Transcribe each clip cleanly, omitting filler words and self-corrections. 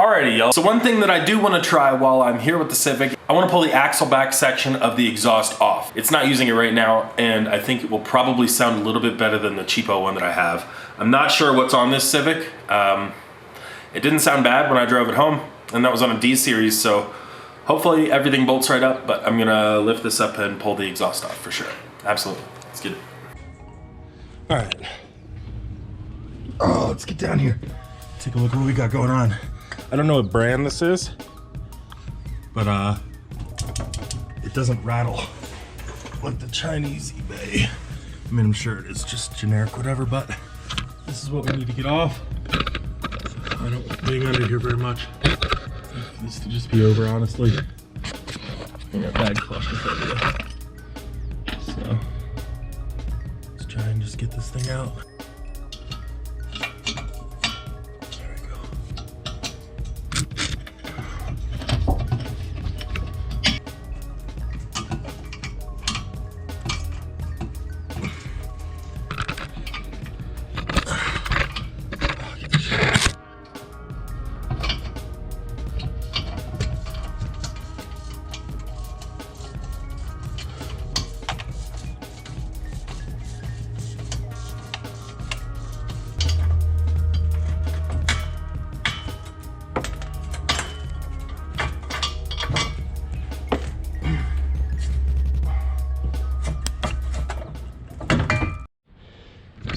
Alrighty, y'all. So one thing that I do want to try while I'm here with the Civic, I want to pull the axle back section of the exhaust off. It's not using it right now, and I think it will probably sound a little bit better than the cheapo one that I have. I'm not sure what's on this Civic. It didn't sound bad when I drove it home, and that was on a D series, so hopefully everything bolts right up, but I'm gonna lift this up and pull the exhaust off for sure. Absolutely. Let's get it. All right. Oh, let's get down here. Take a look at what we got going on. I don't know what brand this is, but it doesn't rattle like the Chinese eBay. I mean, I'm sure it is just generic whatever, but this is what we need to get off. I don't being under here very much. This to just be over, honestly. I got bad claustrophobia. So let's try and just get this thing out.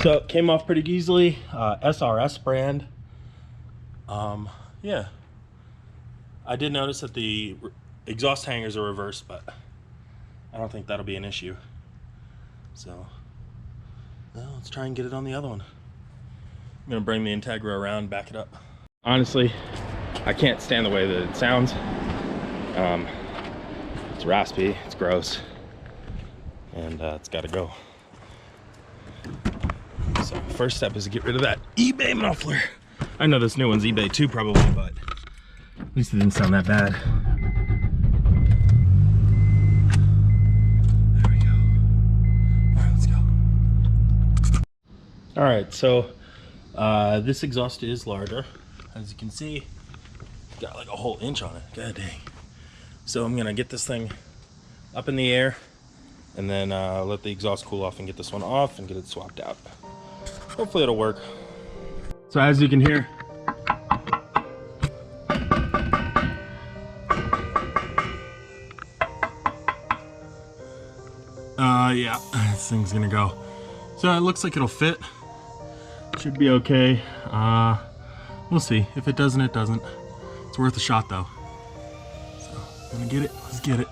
So it came off pretty easily. SRS brand. Yeah. I did notice that the exhaust hangers are reversed, but I don't think that'll be an issue. So, well, let's try and get it on the other one. I'm gonna bring the Integra around, back it up. Honestly, I can't stand the way that it sounds. It's raspy, it's gross, and it's gotta go. So first step is to get rid of that eBay muffler. I know this new one's eBay too probably, but at least it didn't sound that bad. There we go. All right, let's go. All right, so this exhaust is larger. As you can see, it's got like a whole inch on it. God dang. So I'm gonna get this thing up in the air and then let the exhaust cool off and get this one off and get it swapped out. Hopefully it'll work. So as you can hear, yeah, this thing's gonna go. So it looks like it'll fit. Should be okay. We'll see. If it doesn't, it doesn't. It's worth a shot though. So I'm gonna get it. Let's get it.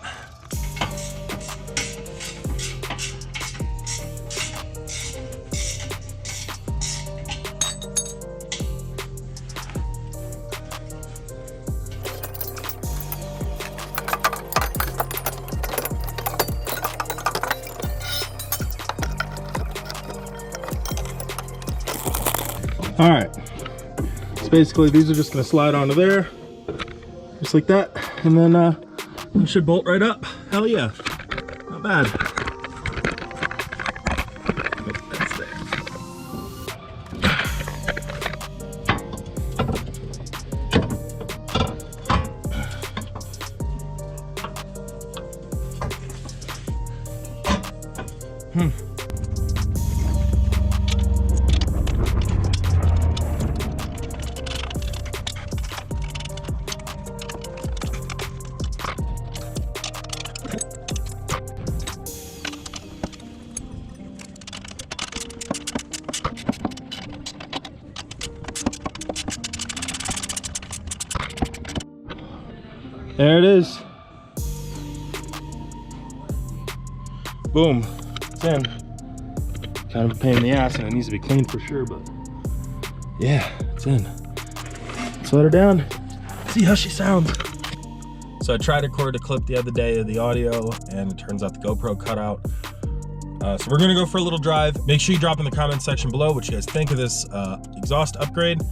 All right, so basically these are just gonna slide onto there, just like that, and then it should bolt right up. Hell yeah, not bad. Nope, that's there. There it is. Boom, it's in. Kind of a pain in the ass and it needs to be cleaned for sure, but yeah, it's in. Let's let her down, see how she sounds. So I tried to record a clip the other day of the audio and it turns out the GoPro cut out. So we're gonna go for a little drive. Make sure you drop in the comment section below what you guys think of this exhaust upgrade.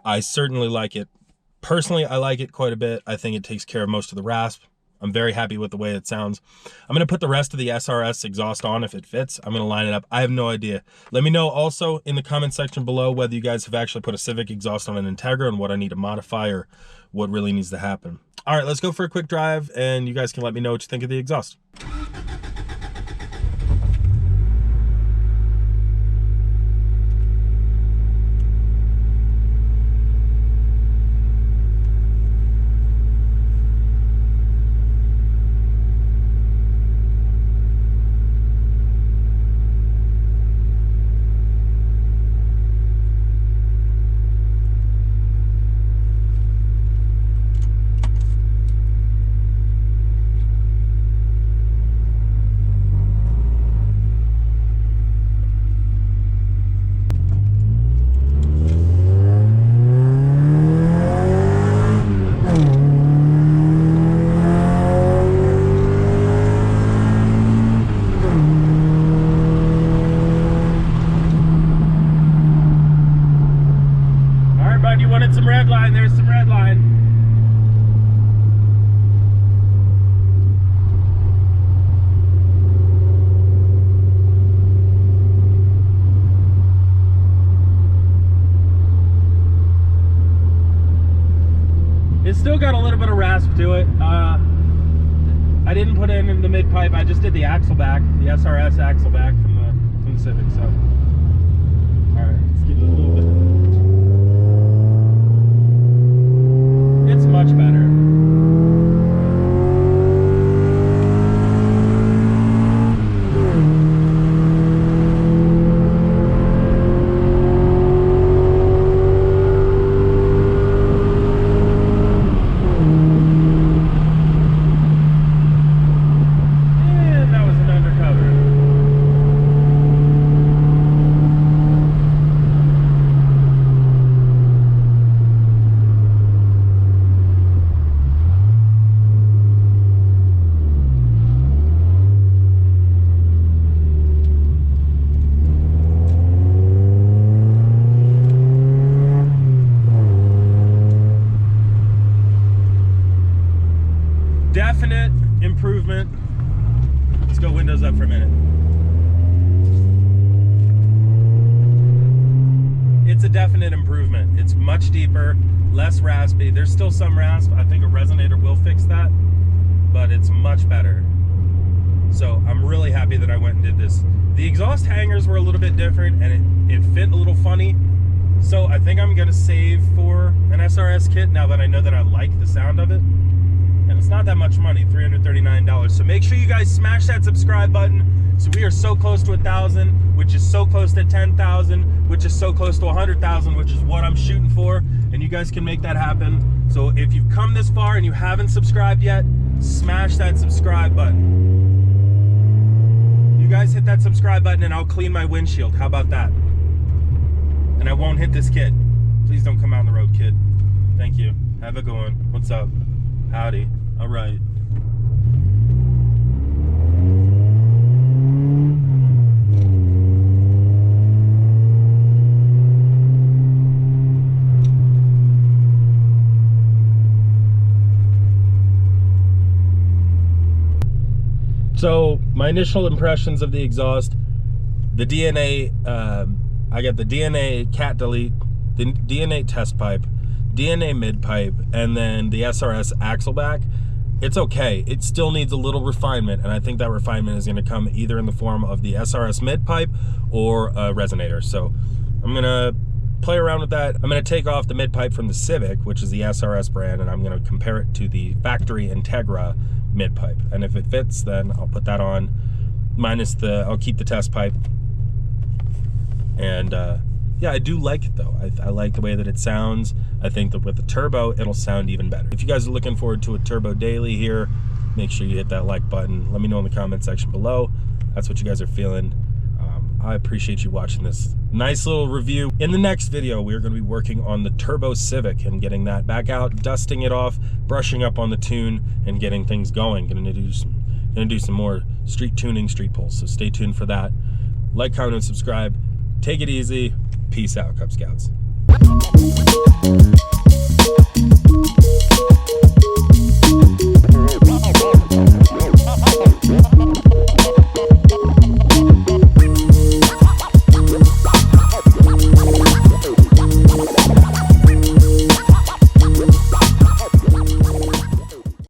I certainly like it. Personally, I like it quite a bit. I think it takes care of most of the rasp. I'm very happy with the way it sounds. I'm gonna put the rest of the SRS exhaust on if it fits. I'm gonna line it up. I have no idea. Let me know also in the comment section below whether you guys have actually put a Civic exhaust on an Integra and what I need to modify or what really needs to happen. All right, let's go for a quick drive, and you guys can let me know what you think of the exhaust. You wanted some red line, there's some red line. It's still got a little bit of rasp to it. I didn't put it in the mid pipe, I just did the axle back, the SRS axle back from the Civic, so. Alright, let's get it a little bit. It's much better. And that was an undercover. Definite improvement. Let's go windows up for a minute. It's a definite improvement. It's much deeper, less raspy. There's still some rasp. I think a resonator will fix that, but it's much better. So I'm really happy that I went and did this. The exhaust hangers were a little bit different, and it fit a little funny. So I think I'm gonna save for an SRS kit now that I know that I like the sound of it. And it's not that much money, $339. So make sure you guys smash that subscribe button. So we are so close to 1,000, which is so close to 10,000, which is so close to 100,000, which is what I'm shooting for. And you guys can make that happen. So if you've come this far and you haven't subscribed yet, smash that subscribe button. You guys hit that subscribe button and I'll clean my windshield. How about that? And I won't hit this kid. Please don't come out on the road, kid. Thank you. Have a good one. What's up? Howdy. All right. So my initial impressions of the exhaust, the DNA, I got the DNA cat delete, the DNA test pipe, DNA mid pipe, and then the SRS axle back. It's okay. It still needs a little refinement, and I think that refinement is going to come either in the form of the SRS mid pipe or a resonator. So I'm going to play around with that. I'm going to take off the mid pipe from the Civic, which is the SRS brand, and I'm going to compare it to the factory Integra mid pipe. And if it fits, then I'll put that on, minus I'll keep the test pipe. And yeah, I do like it though. I like the way that it sounds. I think that with the turbo, it'll sound even better. If you guys are looking forward to a turbo daily here, make sure you hit that like button. Let me know in the comment section below. That's what you guys are feeling. I appreciate you watching this nice little review. In the next video, we're going to be working on the Turbo Civic and getting that back out, dusting it off, brushing up on the tune, and getting things going. Gonna do some more street tuning, street pulls. So stay tuned for that. Like, comment, and subscribe. Take it easy. Peace out, Cub Scouts.